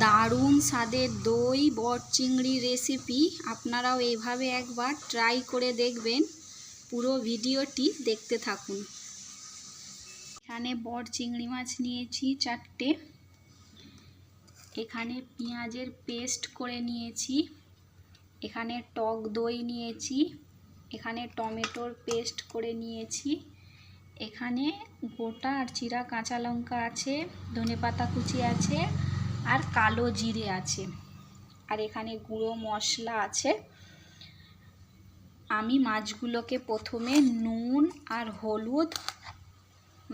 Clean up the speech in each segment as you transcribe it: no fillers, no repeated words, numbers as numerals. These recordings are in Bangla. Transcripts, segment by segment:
দারুণ স্বাদের দই বট চিংড়ি রেসিপি আপনারাও এইভাবে একবার ট্রাই করে দেখবেন। পুরো ভিডিওটি দেখতে থাকুন। এখানে বট চিংড়ি মাছ নিয়েছি 4টে। এখানে পেঁয়াজের পেস্ট করে নিয়েছি। এখানে টক দই নিয়েছি। এখানে টমেটোর পেস্ট করে নিয়েছি। এখানে গোটা আর চিরা কাঁচা লঙ্কা আছে, ধনেপাতা কুচি আছে আর কালো জিরে আছে। আর এখানে গুঁড়ো মশলা আছে। আমি মাছগুলোকে প্রথমে নুন আর হলুদ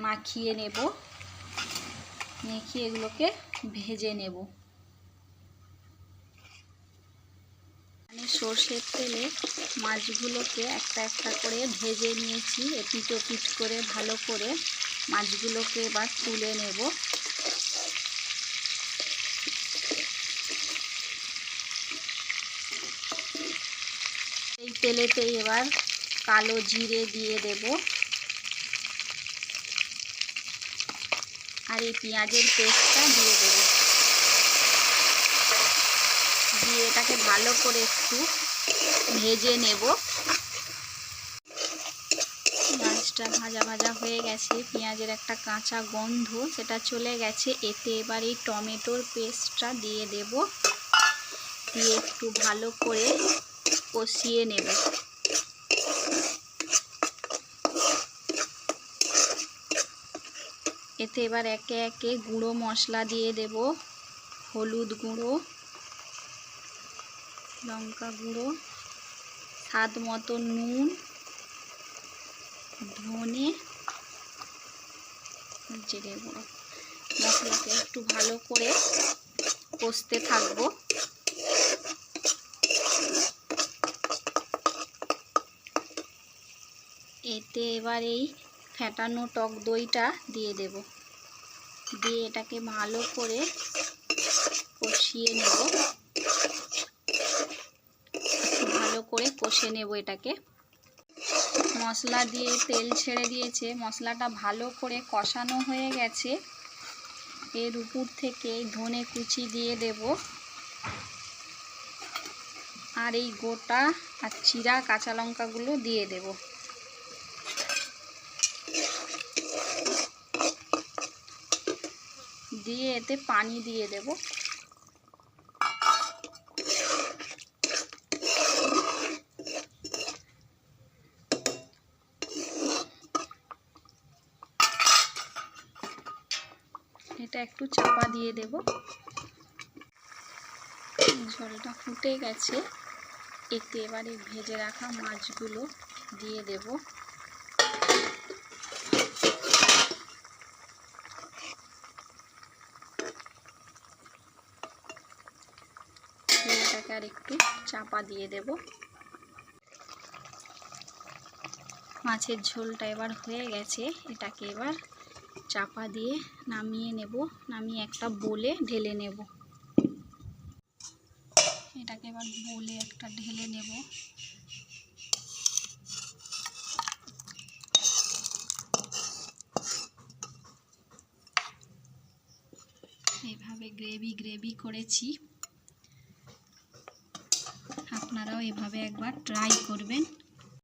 মাখিয়ে নেব, মেখে এগুলোকে ভেজে নেব। সর্ষের তেলে মাছগুলোকে একটা একটা করে ভেজে নিয়েছি, এপিট ওপিট করে ভালো করে। মাছগুলোকে এবার তুলে নেব। এই তেলেতেই এবার কালো জিরে দিয়ে দেব আর এই পেঁয়াজের পেস্টটা দিয়ে দেব। দিয়ে এটাকে ভালো করে একটু ভেজে নেব। মাছটা ভাজা ভাজা হয়ে গেছে, পেঁয়াজের একটা কাঁচা গন্ধ সেটা চলে গেছে। এতে এবার এই টমেটোর পেস্টটা দিয়ে দেব, দিয়ে একটু ভালো করে কষিয়ে নেব। এতে এবার একে একে গুঁড়ো মশলা দিয়ে দেব। হলুদ গুঁড়ো, লঙ্কা গুঁড়ো, স্বাদ মতো নুন, ধনে জিরে গুঁড়ো। মশলাকে একটু ভালো করে কষতে থাকবো। এতে এবার এই ফেটানো টক দইটা দিয়ে দেব, দিয়ে এটাকে ভালো করে কষিয়ে নেব। ভালো করে কষে নেব এটাকে। মশলা দিয়ে তেল ছেড়ে দিয়েছে, মশলাটা ভালো করে কষানো হয়ে গেছে। এর উপর থেকে ধনে কুচি দিয়ে দেব আর এই গোটা আর চিরা কাঁচা লঙ্কাগুলো দিয়ে দেব। দিয়ে এতে পানি দিয়ে দেব। এটা একটু চাপা দিয়ে দেব। ঝোলটা ফুটে গেছে। এতে এবারে ভেজে রাখা মাছগুলো দিয়ে দেব। এটাকে আর একটু চাপা দিয়ে দেব। মাছের ঝোলটা এবার হয়ে গেছে। এটাকে এবার চাপা দিয়ে নামিয়ে নেব। নামিয়ে একটা বোলে ঢেলে নেব। এটাকে এবার বোলে একটা ঢেলে নেব। এইভাবে গ্রেভি করেছি। আপনারাও এভাবে একবার ট্রাই করবেন।